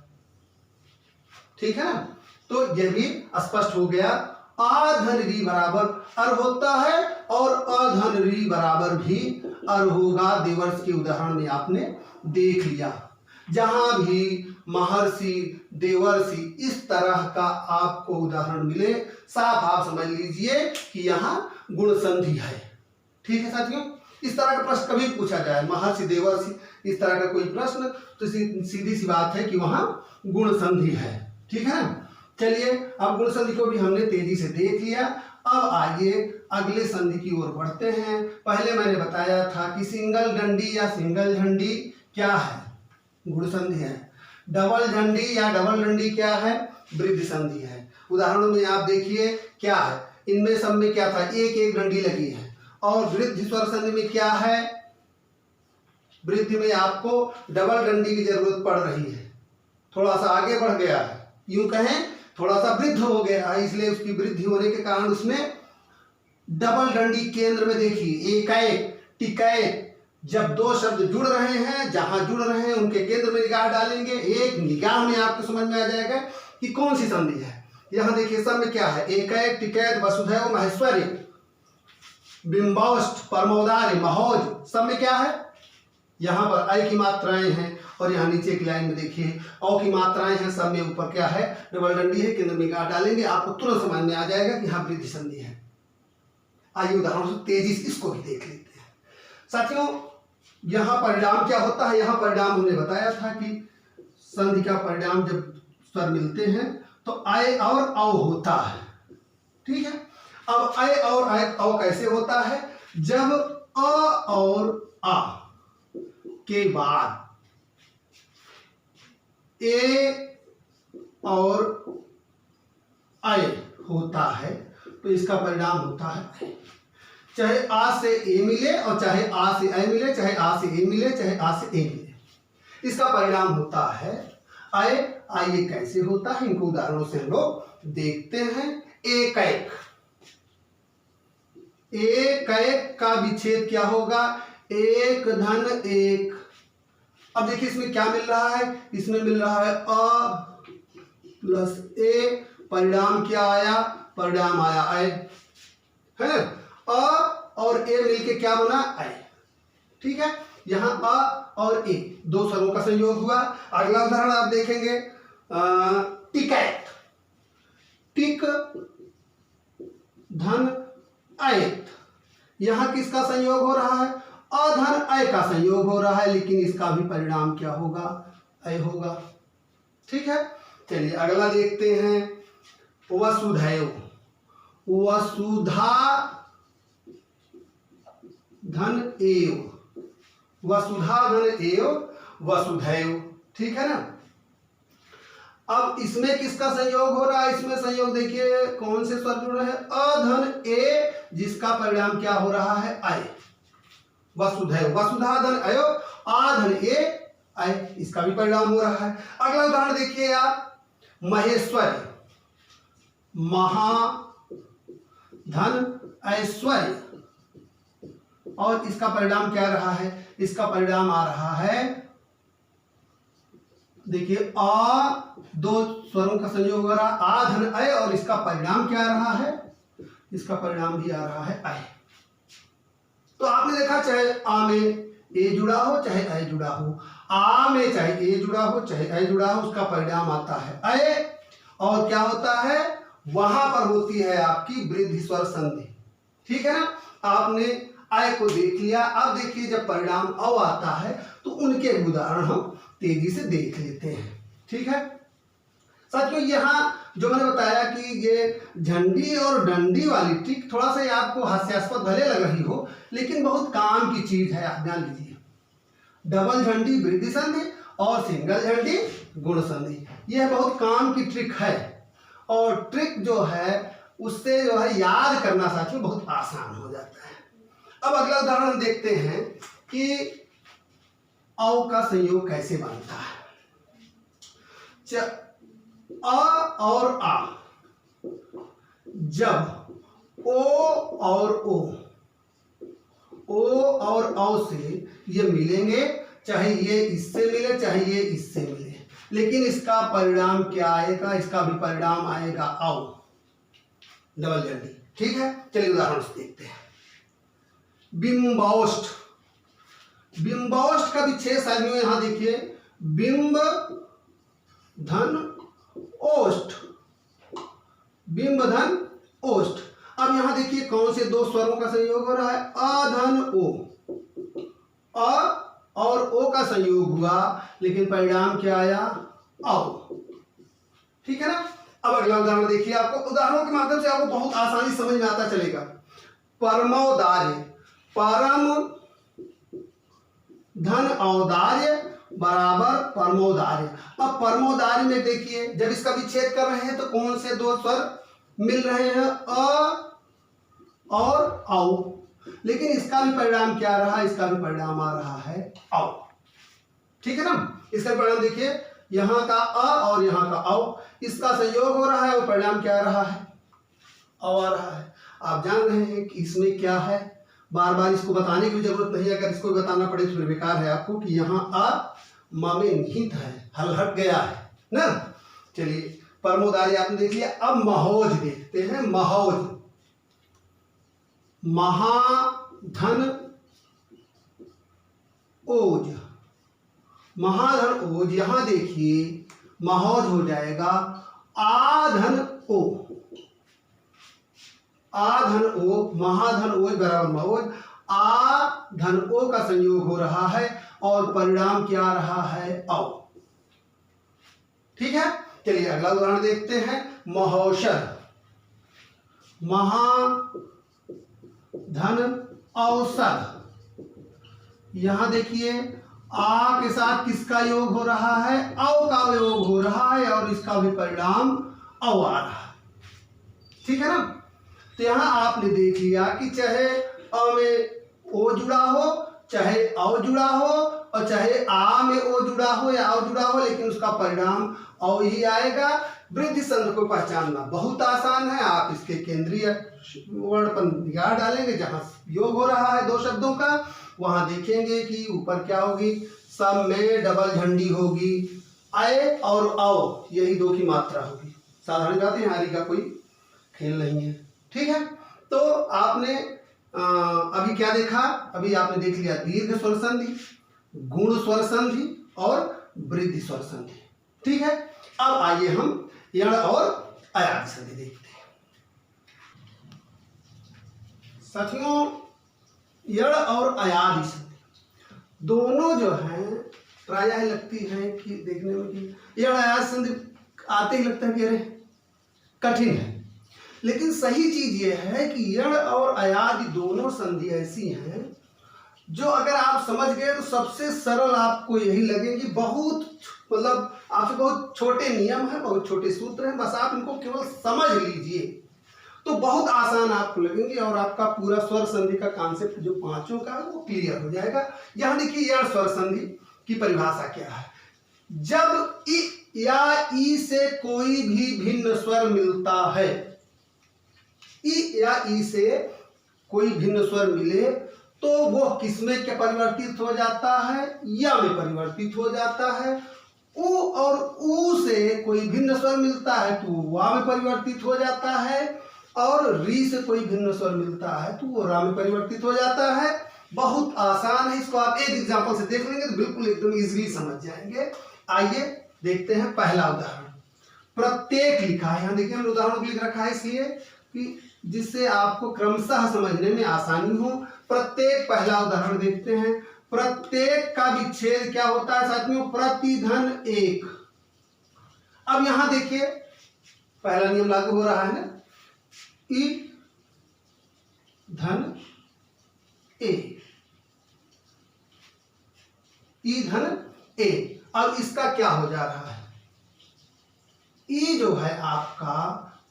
ठीक है ना, तो यह भी स्पष्ट हो गया। आधन री बराबर अर होता है और अधन री बराबर भी अर होगा। देवर्ष के उदाहरण में आपने देख लिया। जहां भी महर्षि, देवर्षि, इस तरह का आपको उदाहरण मिले, साफ आप समझ लीजिए कि यहाँ गुण संधि है। ठीक है साथियों, इस तरह का प्रश्न कभी पूछा जाए, महर्षि, देवर्षि, इस तरह का कोई प्रश्न, तो सीधी सी बात है कि वहाँ गुण संधि है। ठीक है, चलिए अब गुण संधि को भी हमने तेजी से देख लिया। अब आइए अगले संधि की ओर बढ़ते हैं। पहले मैंने बताया था कि सिंगल डंडी या सिंगल झंडी क्या है, गुण संधि है। डबल झंडी या डबल डंडी क्या है, वृद्धि संधि है। उदाहरणों में आप देखिए क्या है, इनमें सब में क्या था, एक एक डंडी लगी है। और वृद्धि स्वर संधि में क्या है, वृद्धि में आपको डबल डंडी की जरूरत पड़ रही है, थोड़ा सा आगे बढ़ गया है, यूं कहें थोड़ा सा वृद्ध हो गया है, इसलिए उसकी वृद्धि होने के कारण उसमें डबल डंडी केंद्र में देखिए एकाएक, टिकाएक, जब दो शब्द जुड़ रहे हैं, जहां जुड़ रहे हैं उनके केंद्र में निगाह डालेंगे, एक निगाह में आपको समझ में आ जाएगा कि कौन सी संधि है। यहां देखिए सब में क्या है, एकाएक, टिकैत, वसुधैव, महेश्वरी, बिंबौष्ठ, परमोदार्य, महोज, सब में क्या है, यहाँ पर अय की मात्राएं हैं। और यहाँ नीचे की लाइन में देखिए औ की मात्राएं हैं, सब में ऊपर क्या है, डबल डंडी है, केंद्र में निगाह डालेंगे आपको तुरंत समझ में आ जाएगा कि हाँ वृद्धि संधि है। आइए उदाहरण से तेजी से इसको भी देख लेते हैं। साथियों यहाँ परिणाम क्या होता है, यहाँ परिणाम हमने बताया था कि संधि का परिणाम जब स्वर मिलते हैं तो अय और औ होता है। ठीक है, अब अय और औ कैसे होता है, जब अ और आ के बाद ए और अय होता है तो इसका परिणाम होता है, चाहे आ से ए मिले और चाहे आ से अय मिले, चाहे आ से ए मिले, चाहे आ से ए मिले, इसका परिणाम होता है अय। आइए कैसे होता है, इनको उदाहरणों से हम लोग देखते हैं। एकैक, एकैक का विच्छेद क्या होगा, एक धन एक। अब देखिए इसमें क्या मिल रहा है, इसमें मिल रहा है अ प्लस ए, परिणाम क्या आया, परिणाम आया अय, है अ और ए मिलके क्या बना, अय। ठीक है, यहाँ अ और ए दो स्वरों का संयोग हुआ। अगला उदाहरण आप देखेंगे, टिकैत, टिक धन ऐत, यहाँ किसका संयोग हो रहा है, अधन अय का संयोग हो रहा है, लेकिन इसका भी परिणाम क्या होगा, अय होगा। ठीक है, चलिए अगला देखते हैं, वसुधैव, वसुधा धन एव, वसुधा धन एव, वसुधैव। ठीक है ना, अब इसमें किसका संयोग हो रहा है, इसमें संयोग देखिए कौन से स्वर जुड़ रहे हैं, अधन ए, जिसका परिणाम क्या हो रहा है, अय। वसुधैव, वसुधा धन अयो, आधन ए अय, इसका भी परिणाम हो रहा है। अगला उदाहरण देखिए आप, महेश्वरी, महा धन ऐश्वर्य, और इसका परिणाम क्या रहा है, इसका परिणाम आ रहा है, देखिए आ दो स्वरों का संयोग हो रहा है, आ धन अय, और इसका परिणाम क्या रहा है, इसका परिणाम भी आ रहा है अय। तो आपने देखा चाहे आ में ए जुड़ा हो चाहे अय जुड़ा हो, आ में चाहे ए जुड़ा हो चाहे अय जुड़ा हो, उसका परिणाम आता है अय। और क्या होता है, वहां पर होती है आपकी वृद्धि स्वर संधि। ठीक है ना, आपने अय को देख लिया। अब देखिए जब परिणाम अ आता है तो उनके उदाहरण हम तेजी से देख लेते हैं। ठीक है साथियों, यहाँ जो मैंने बताया कि ये झंडी और डंडी वाली ट्रिक थोड़ा सा आपको हास्यास्पद भले लग रही हो, लेकिन बहुत काम की चीज है। आप ध्यान लीजिए, डबल झंडी वृद्धि संधि और सिंगल झंडी गुण संधि, यह बहुत काम की ट्रिक है। और ट्रिक जो है उससे जो है याद करना साथियों बहुत आसान हो जाता है। अब अगला उदाहरण हम देखते हैं कि औ का संयोग कैसे बनता है। अ और आ, जब ओ और ओ और औ से ये मिलेंगे, चाहे ये इससे मिले चाहे ये इससे मिले, लेकिन इसका परिणाम क्या आएगा, इसका भी परिणाम आएगा औ, डबल झंडी। ठीक है, चलिए उदाहरण से देखते हैं। बिंबौष्ठ, बिंबौष्ठ का विच्छेद साथियों यहाँ देखिए, बिंब धन ओष्ठ, बिंब धन ओष्ठ। अब यहां देखिए कौन से दो स्वरों का संयोग हो रहा है, अ धन ओ, अ और ओ का संयोग हुआ, लेकिन परिणाम क्या आया, औ। ठीक है ना। अब अगला उदाहरण देखिए, आपको उदाहरणों के माध्यम से आपको बहुत आसानी समझ में आता चलेगा। परमौदार्य, परम धन औदार्य बराबर परमौदार्य। अब परमौदार्य में देखिए जब इसका विच्छेद कर रहे हैं तो कौन से दो स्वर मिल रहे हैं, अ और औ, लेकिन इसका भी परिणाम क्या रहा, इसका भी परिणाम आ रहा है औ। ठीक है ना। इसका परिणाम देखिए, यहां का अ और यहां का औ, इसका संयोग हो रहा है और परिणाम क्या आ रहा है, औ आ रहा है। आप जान रहे हैं कि इसमें क्या है, बार बार इसको बताने की जरूरत नहीं है। अगर इसको बताना पड़े तो फिर बेकार है आपको कि यहाँ अ म में निहित है, हल हट गया है ना। चलिए परमोदार्य आपने देख लिया। अब महोज देखते हैं। महोज, महाधन ओज, महाधन ओज। यहां देखिए महोज हो जाएगा आधन ओ, आधन ओ, महाधन ओज बराबर महोज, आ धन ओ का संयोग हो रहा है और परिणाम क्या आ रहा है, औ। ठीक है। चलिए अगला उदाहरण देखते हैं। महौषध, महाधन औषध। यहां देखिए आ के साथ किसका योग हो रहा है, औ का योग हो रहा है और इसका भी परिणाम औ आ रहा है। ठीक है ना। तो यहां आपने देख लिया कि चाहे अ में ओ जुड़ा हो, चाहे औ जुड़ा हो, और चाहे आ में ओ जुड़ा हो या औ जुड़ा हो, लेकिन उसका परिणाम औ ही आएगा। वृद्धि संध को पहचानना बहुत आसान है। आप इसके केंद्रीय वर्ण पर निगाह डालेंगे, जहां योग हो रहा है दो शब्दों का, वहां देखेंगे कि ऊपर क्या होगी, सब में डबल झंडी होगी, आए और औ, यही दो की मात्रा होगी। साधारण बात है, यहाँ का कोई खेल नहीं है। ठीक है। तो आपने अभी क्या देखा, अभी आपने देख लिया दीर्घ स्वर संधि, गुण स्वर संधि और वृद्धि स्वर संधि। ठीक है। अब आइए हम यण और अयादि संधि देखते हैं। साथियों यण और अयादि संधि दोनों जो हैं प्रायः लगती हैं कि देखने में कि यण अयादि संधि आते ही लगता है कि अरे कठिन है, लेकिन सही चीज ये है कि यण और अयादि दोनों संधि ऐसी हैं जो अगर आप समझ गए तो सबसे सरल आपको यही लगेगी। बहुत मतलब आपसे बहुत छोटे नियम हैं, बहुत छोटे सूत्र हैं, बस आप इनको केवल समझ लीजिए तो बहुत आसान आपको लगेंगे और आपका पूरा स्वर संधि का कॉन्सेप्ट जो पांचों का वो क्लियर हो जाएगा। यहां देखिए यण स्वर संधि की परिभाषा क्या है। जब इ या ई से कोई भी भिन्न स्वर मिलता है, ई या ई से कोई भिन्न स्वर मिले तो वो किसमें क्या परिवर्तित हो जाता है, या में परिवर्तित हो जाता है। उ और ऊ से कोई भिन्न स्वर मिलता है तो वा में परिवर्तित हो जाता है, और री से कोई भिन्न स्वर मिलता है तो वो रा में परिवर्तित हो जाता है। बहुत आसान है, इसको आप एक एग्जांपल से देख लेंगे तो बिल्कुल एकदम इजीली समझ जाएंगे। आइए देखते हैं पहला उदाहरण। प्रत्येक लिखा है, यहाँ देखिए हमने उदाहरण को लिख रखा है इसलिए कि जिससे आपको क्रमशः समझने में आसानी हो। प्रत्येक पहला उदाहरण देखते हैं। प्रत्येक का विच्छेद क्या होता है साथियों, प्रतिधन एक। अब यहां देखिए पहला नियम लागू हो रहा है ना, ई धन ए, ई धन ए। अब इसका क्या हो जा रहा है, ई जो है आपका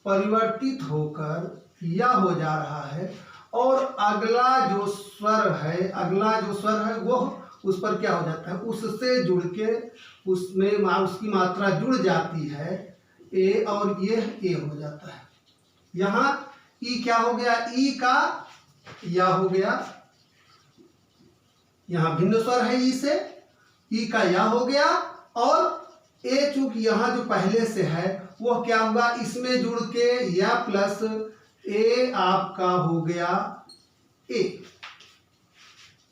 परिवर्तित होकर या हो जा रहा है, और अगला जो स्वर है, अगला जो स्वर है वो उस पर क्या हो जाता है, उससे जुड़ के उसमें उसकी मात्रा जुड़ जाती है ए, और ये ए हो जाता है। यहाँ ई क्या हो गया, ई का या हो गया, यहाँ भिन्न स्वर है ई से, ई का या हो गया, और ए चूंकि यहाँ जो पहले से है वो क्या हुआ, इसमें जुड़ के या प्लस ए आपका हो गया ए।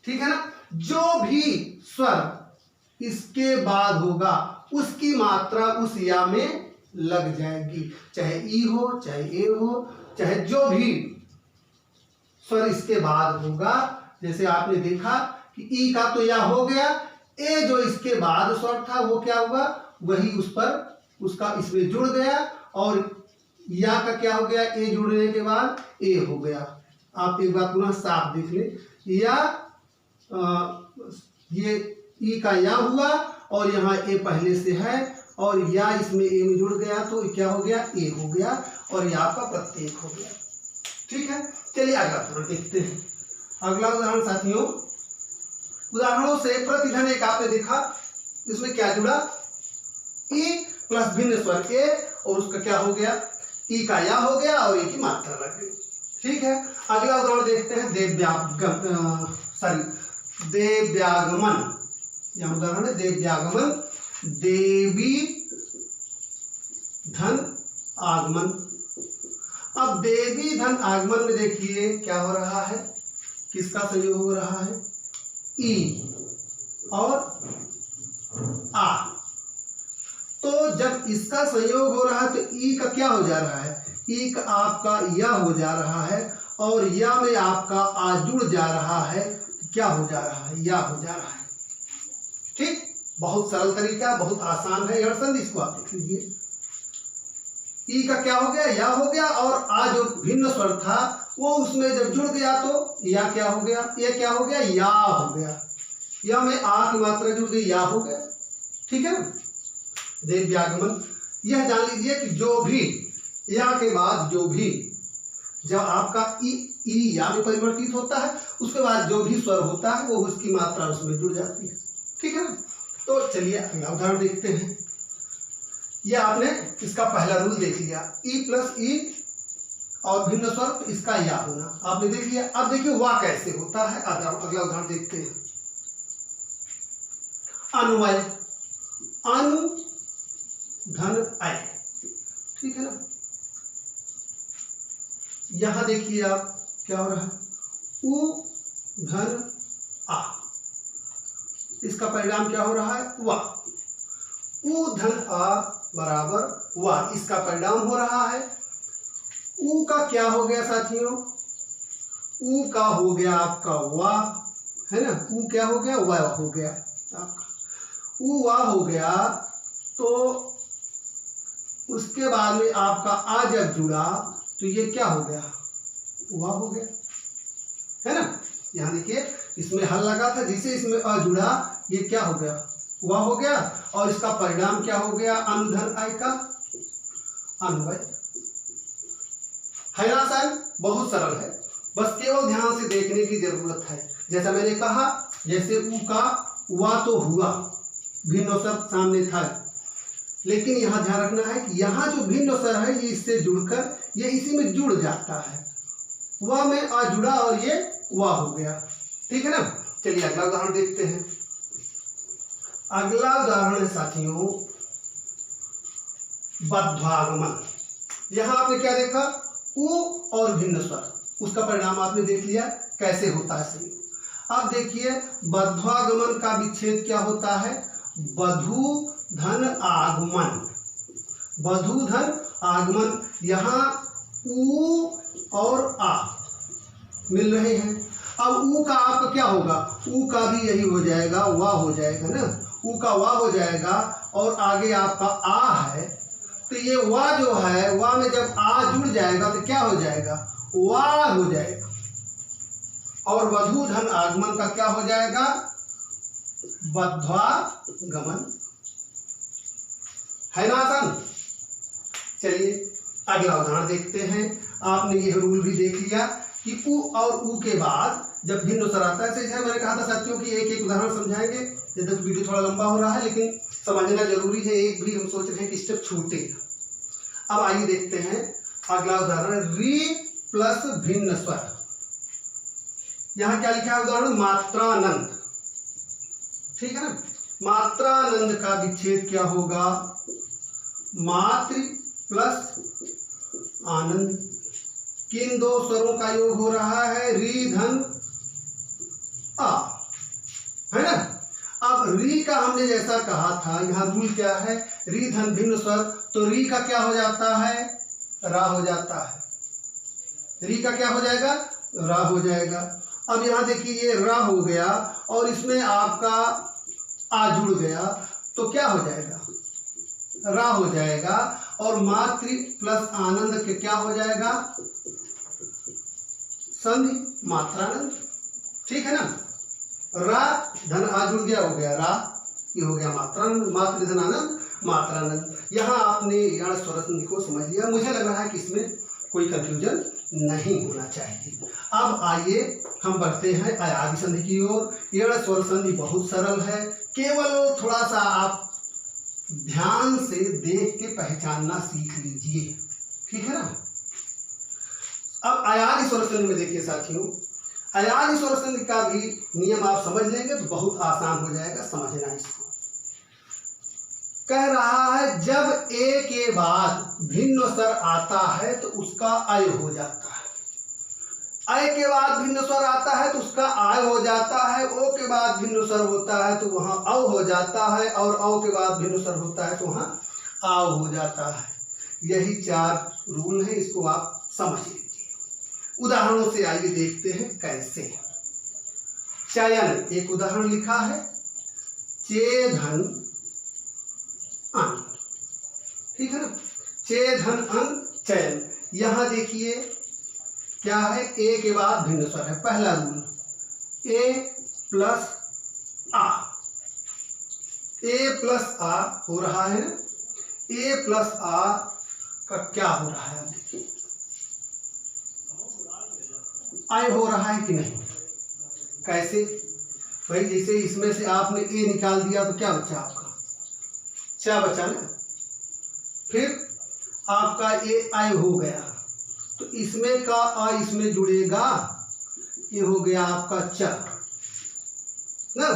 ठीक है ना। जो भी स्वर इसके बाद होगा उसकी मात्रा उस या में लग जाएगी, चाहे ई हो, चाहे ए हो, चाहे जो भी स्वर इसके बाद होगा। जैसे आपने देखा कि ई का तो या हो गया, ए जो इसके बाद स्वर था वो क्या हुआ, वही उस पर उसका इसमें जुड़ गया, और या का क्या हो गया, ए जुड़ने के बाद ए हो गया। आप एक बार पुनः साफ देख लें, या ये ई का या हुआ और यहाँ ए पहले से है, और या इसमें ए में जुड़ गया तो क्या हो गया, ए हो गया, और या का प्रत्येक हो गया। ठीक है, चलिए अगला उदाहरण देखते हैं। अगला उदाहरण साथियों, उदाहरणों से प्रतिधन एक आपने देखा, इसमें क्या जुड़ा, ई प्लस भिन्न स्वर ए, और उसका क्या हो गया, ई का या हो गया और ए की मात्रा लग गई। ठीक है, अगला उदाहरण देखते हैं, देव्यागमन। यह उदाहरण है देव्यागमन, देवी धन आगमन। अब देवी धन आगमन में देखिए क्या हो रहा है, किसका संयोग हो रहा है, ई और आ। तो जब इसका संयोग हो रहा है तो ई का क्या हो जा रहा है, ई का आपका या हो जा रहा है, और या में आपका आ जुड़ जा रहा है, क्या हो जा रहा है, या हो जा रहा है। ठीक, बहुत सरल तरीका, बहुत आसान है यर्सन, इसको आप देख लीजिए। ई का क्या हो गया, या हो गया, और आ जो भिन्न स्वर था वो उसमें जब जुड़ गया तो या क्या हो गया, ये क्या हो गया, या हो गया, या में आ की मात्रा जुड़ गई, या हो गया। ठीक है ना, देव्यागमन। यह जान लीजिए कि जो भी या के बाद जो भी, जब आपका ई या में परिवर्तित होता है, उसके बाद जो भी स्वर होता है वो उसकी मात्रा उसमें जुड़ जाती है। ठीक है ना, तो चलिए अगला उदाहरण देखते हैं। यह आपने इसका पहला रूल देख लिया, ई प्लस ई और भिन्न स्वर, तो इसका या होना आपने देख लिया। अब देखिए वाह कैसे होता है, अगला उदाहरण देखते हैं। अनुवय, अनु धन आय। ठीक है ना, यहां देखिए आप क्या हो रहा है, उ धन आ, इसका परिणाम क्या हो रहा है, वाह। उ धन आ बराबर वाह, इसका परिणाम हो रहा है। उ का क्या हो गया साथियों, उ का हो गया आपका वाह, है ना, उ क्या हो गया, वाह हो गया आपका, उ वाह हो गया। तो उसके बाद में आपका आ जब जुड़ा तो ये क्या हो गया, वाह हो गया, है ना। यहाँ देखिए इसमें हल लगा था, जिसे इसमें अ जुड़ा ये क्या हो गया, वाह हो गया, और इसका परिणाम क्या हो गया, अनुधन आय का अनुवय। है ना सर, बहुत सरल है, बस केवल ध्यान से देखने की जरूरत है। जैसा मैंने कहा, जैसे उ का वाह तो हुआ, भिन्न स्वर सामने था, लेकिन यहाँ ध्यान रखना है कि यहाँ जो भिन्न स्वर है ये इससे जुड़कर ये इसी में जुड़ जाता है, वाह में आ जुड़ा और ये वाह हो गया। ठीक है ना, चलिए अगला उदाहरण देखते हैं। अगला उदाहरण है साथियों बद्धागमन। यहां आपने क्या देखा, उ और भिन्न स्वर, उसका परिणाम आपने देख लिया कैसे होता है सही। अब देखिए बद्धागमन का विच्छेद क्या होता है, बधु धन आगमन, बधु धन आगमन। यहाँ उ और आ मिल रहे हैं, अब उ का आपका क्या होगा, उ का भी यही हो जाएगा, वाह हो जाएगा ना, उ का वाह हो जाएगा, और आगे आपका आ है, तो ये वाह जो है, वाह में जब आ जुड़ जाएगा तो क्या हो जाएगा, वाह हो जाएगा, और वधु धन आगमन का क्या हो जाएगा, बद्धागमन। है ना आसान। चलिए अगला उदाहरण देखते हैं। आपने यह रूल भी देख लिया कि उ और उ के बाद जब भिन्न स्वर आता है, जैसे मैंने कहा था साथियों कि एक एक उदाहरण समझाएंगे, जैसे वीडियो थोड़ा लंबा हो रहा है लेकिन समझना जरूरी है, एक भी हम सोच रहे हैं कि स्टेप छूटे। अब आइए देखते हैं अगला उदाहरण, री प्लस भिन्न स्वर। यहाँ क्या लिखा है उदाहरण, मात्रानंद। ठीक है ना, मात्रानंद का विच्छेद क्या होगा, मातृ प्लस आनंद। किन दो स्वरों का योग हो रहा है, री धन आ, है ना। अब अब री का हमने जैसा कहा था, यहाँ रूल क्या है, री धन भिन्न स्वर, तो री का क्या हो जाता है, रा हो जाता है। री का क्या हो जाएगा, रा हो जाएगा। अब यहाँ देखिए ये रा हो गया और इसमें आपका आ जुड़ गया तो क्या हो जाएगा, रा हो जाएगा। और मातृ प्लस आनंद के क्या हो जाएगा, संधि मात्रानंद। ठीक है ना, रा धन आ जुड़ गया, हो गया रा, ये हो गया मात्रानंद, मातृ धन आनंद मात्रानंद। यहाँ आपने यण स्वर संधि को समझ लिया। मुझे लग रहा है कि इसमें कोई कंफ्यूजन नहीं होना चाहिए। अब आइए हम बढ़ते हैं अयादि संधि की ओर। यण स्वर संधि बहुत सरल है, केवल थोड़ा सा आप ध्यान से देख के पहचानना सीख लीजिए। ठीक है ना। अब अयादि स्वर संधि में देखिए साथियों, अयादि स्वर संधि का भी नियम आप समझ लेंगे तो बहुत आसान हो जाएगा समझना इसको। कह रहा है जब ए के बाद भिन्न स्वर आता है तो उसका अय हो जाता है, अय के बाद भिन्न स्वर आता है तो उसका आय हो जाता है, ओ के बाद भिन्न स्वर होता है तो वहां औ हो जाता है, और औ के बाद भिन्न स्वर होता है तो वहां आव हो जाता है। यही 4 रूल है, इसको आप समझ लीजिए। उदाहरणों से आइए देखते हैं कैसे। चयन, एक उदाहरण लिखा है, चे धन अन। ठीक है ना, चे धन अन चयन। यहां देखिए क्या है, ए के बाद भिन्न स्वर है। पहला रूल, ए प्लस आ, ए प्लस आ हो रहा है ना, ए प्लस आ का क्या हो रहा है, अब देखिए आय हो रहा है कि नहीं। कैसे भाई, जैसे इसमें से आपने ए निकाल दिया तो क्या बचा, आपका चा बचा ना, फिर आपका ए आय हो गया तो इसमें का आ इसमें जुड़ेगा, ये हो गया आपका च ना,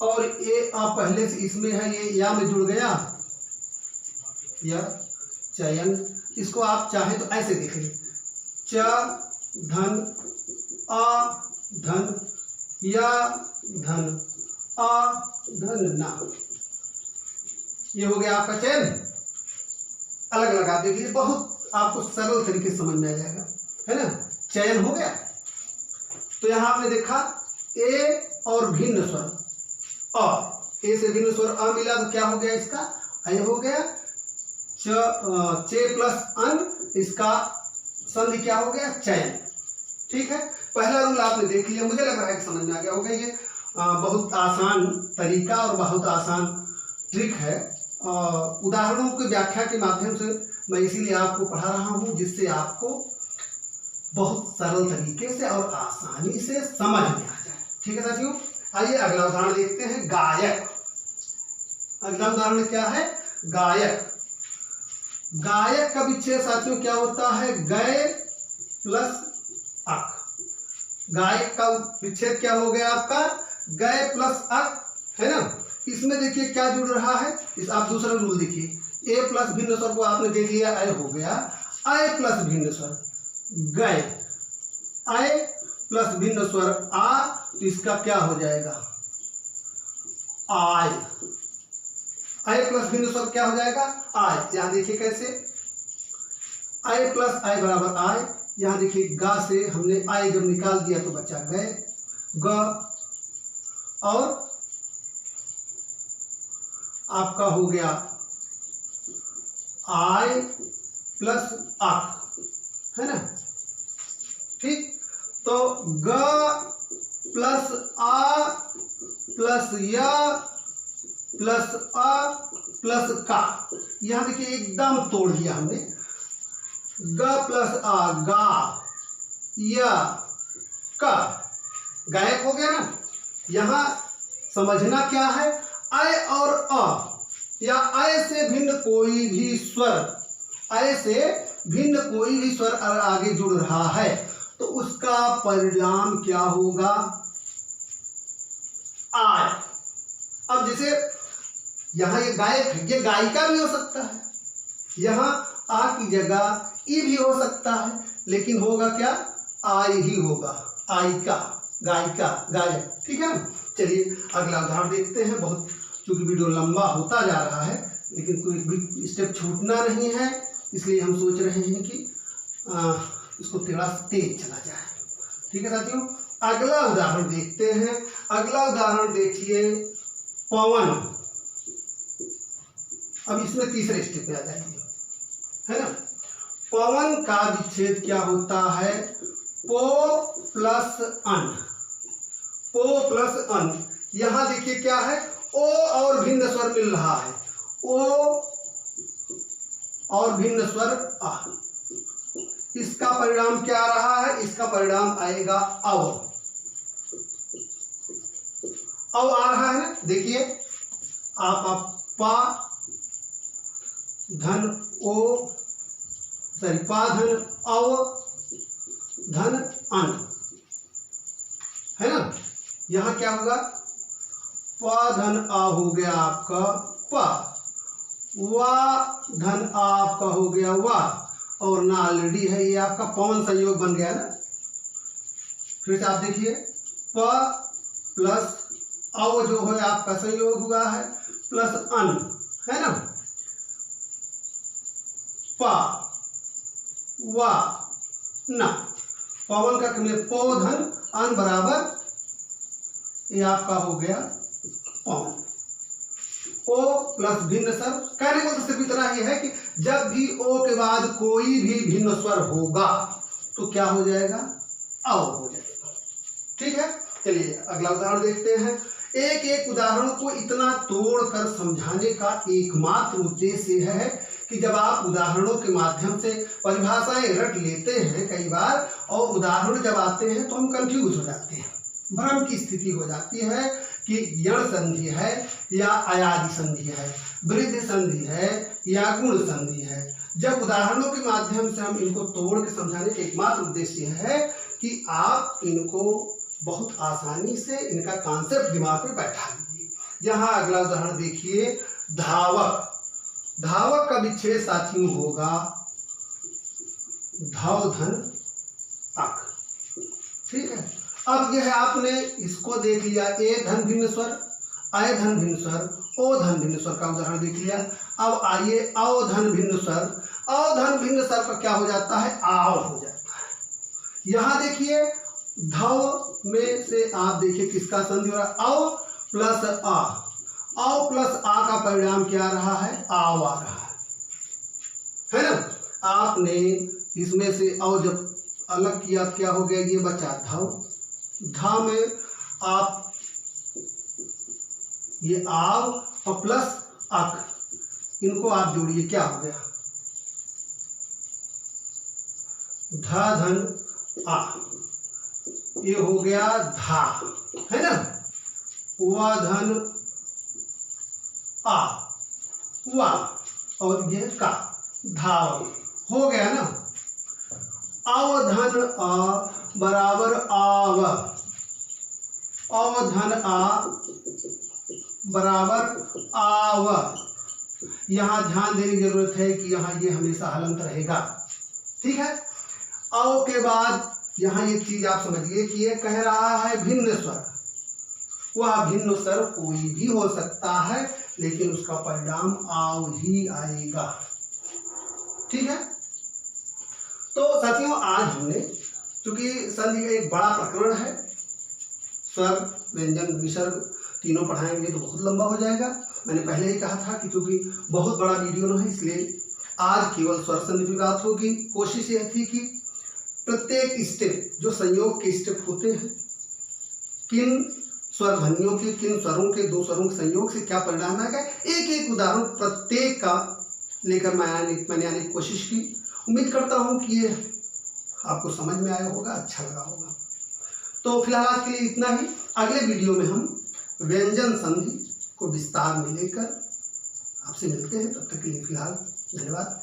और ए आ पहले से इसमें है, ये या में जुड़ गया, या चयन। इसको आप चाहे तो ऐसे देखें, च धन आ धन या धन आ धन ना, ये हो गया आपका चयन। अलग लगा देखिए, बहुत आपको सरल तरीके से समझ में आ जाएगा, है ना। चयन हो गया तो यहां आपने देखा ए और भिन्न स्वर अ, ए से भिन्न स्वर अ मिला तो क्या हो गया, इसका अय हो गया। चे प्लस अन, इसका संधि क्या हो गया, चयन। ठीक है, पहला रूल आपने देख लिया, मुझे लग रहा है कि समझ में आ गया होगा। ये बहुत आसान तरीका और बहुत आसान ट्रिक है। उदाहरणों की व्याख्या के माध्यम से मैं इसीलिए आपको पढ़ा रहा हूं, जिससे आपको बहुत सरल तरीके से और आसानी से समझ में आ जाए। ठीक है साथियों, आइए अगला उदाहरण देखते हैं, गायक। अगला उदाहरण क्या है, गायक। गायक का विच्छेद साथियों क्या होता है, गय प्लस अक। गायक का विच्छेद क्या हो गया आपका, गय प्लस अक, है ना। इसमें देखिए क्या जुड़ रहा है, इस आप दूसरा रूल देखिए, ए प्लस भिन्न स्वर को आपने देख लिया, अय हो गया, अय प्लस भिन्न स्वर गए, अय प्लस भिन्न स्वर आ, तो इसका क्या हो जाएगा, आय। अय प्लस भिन्न स्वर क्या हो जाएगा, आय। यहां देखिए कैसे, अय प्लस आय बराबर आय। यहां देखिए गा से हमने आय जब निकाल दिया तो बचा गए, ग, और आपका हो गया आय प्लस अक, है ना। ठीक, तो ग प्लस आ प्लस य प्लस अ प्लस का, यहां देखिए एकदम तोड़ दिया हमने, ग प्लस आ गा, य का, गायक हो गया ना। यहां समझना क्या है, अय और अ या अय से भिन्न कोई भी स्वर, अय से भिन्न कोई भी स्वर आगे जुड़ रहा है तो उसका परिणाम क्या होगा, आय। अब जैसे यहां ये गायक है, ये गायिका भी हो सकता है, यहां आ की जगह ई भी हो सकता है, लेकिन होगा क्या, आय ही होगा, आयिका, गायिका, गायक। ठीक है ना। चलिए अगला उदाहरण देखते हैं। बहुत चूंकि वीडियो लंबा होता जा रहा है लेकिन कोई भी स्टेप छूटना नहीं है, इसलिए हम सोच रहे हैं कि इसको थोड़ा तेज चला जाए। ठीक है साथियों, अगला उदाहरण देखते हैं। अगला उदाहरण देखिए पवन। अब इसमें तीसरे स्टेप पे आ जाएंगे, है ना। पवन का विच्छेद क्या होता है? पो प्लस अन। पो प्लस अन। यहां देखिए क्या है, ओ और भिन्न स्वर मिल रहा है, ओ और भिन्न स्वर आ। इसका परिणाम क्या रहा है? इसका परिणाम आएगा अव। अव आ रहा है ना, देखिए आप पा धन ओ, सॉरी पा धन अव धन अन, है ना। यहां क्या होगा? प धन आ हो गया आपका प, वा धन आ आपका हो गया वा, और ना ऑलरेडी है ये आपका पवन संयोग बन गया ना। फिर से आप देखिए प प्लस अव जो है आपका संयोग हुआ है प्लस अन, है ना। पा वा ना, पवन का में पो धन अन बराबर ये आपका हो गया पवन। ओ प्लस भिन्न स्वर, कहने को तो सिर्फ इतना ही है कि जब भी ओ के बाद कोई भी भिन्न स्वर होगा तो क्या हो जाएगा? अव हो जाएगा। ठीक है, चलिए अगला उदाहरण देखते हैं। एक एक उदाहरण को इतना तोड़कर समझाने का एकमात्र उद्देश्य है कि जब आप उदाहरणों के माध्यम से परिभाषाएं रट लेते हैं कई बार, और उदाहरण जब आते हैं तो हम कंफ्यूज हो जाते हैं, भ्रम की स्थिति हो जाती है कि यण संधि है या अयादि संधि है, वृद्धि संधि है या गुण संधि है। जब उदाहरणों के माध्यम से हम इनको तोड़ के समझाने का एकमात्र उद्देश्य है कि आप इनको बहुत आसानी से इनका कॉन्सेप्ट दिमाग में बैठा लीजिए। यहाँ अगला उदाहरण देखिए, धावक। धावक का विच्छेद साथियों होगा धाव धन तक। ठीक है, अब यह आपने इसको देख लिया, ए धन भिन्न स्वर, अय धन भिन्न स्वर, ओ धन भिन्न स्वर का उदाहरण देख लिया। अब आइए अव धन भिन्न स्वर। अव धन भिन्न स्वर का क्या हो जाता है? आव हो जाता है। यहां देखिए धव में से आप देखिए किसका संधि हो रहा है? अव प्लस आ। अव प्लस आ का परिणाम क्या रहा है? आव आ रहा है ना। आपने इसमें से अव जब अलग किया क्या हो गया? ये बचा धव। धा में आप ये आव और प्लस अक, इनको आप जोड़िए, क्या हो गया? धा धन आ, ये हो गया धा, है ना। वा धन आ वा, और ये का धाव हो गया ना। अव धन आ बराबर आव, अव धन आ बराबर आव। यहां ध्यान देने की जरूरत है कि यहां ये हमेशा हलंत रहेगा। ठीक है, अव के बाद यहां एक चीज आप समझिए कि ये कह रहा है भिन्न स्वर। वह भिन्न स्वर कोई भी हो सकता है लेकिन उसका परिणाम आव ही आएगा। ठीक है, तो साथियों आज हमने, चूंकि संधि एक बड़ा प्रकरण है, स्वर व्यंजन विसर्ग तीनों पढ़ाएंगे तो बहुत लंबा हो जाएगा। मैंने पहले ही कहा था कि चूंकि बहुत बड़ा वीडियो है इसलिए आज केवल स्वर संधि की बात होगी। कोशिश यह थी कि प्रत्येक स्टेप, जो संयोग के स्टेप होते हैं, किन स्वर ध्वनियों के, किन स्वरों के, दो स्वरों के संयोग से क्या परिणाम आएगा, एक एक उदाहरण प्रत्येक का लेकर मैंने आने की कोशिश की। उम्मीद करता हूँ कि ये आपको समझ में आया होगा, अच्छा लगा होगा। तो फिलहाल आज के लिए इतना ही। अगले वीडियो में हम व्यंजन संधि को विस्तार में लेकर आपसे मिलते हैं। तब तक के लिए फिलहाल धन्यवाद।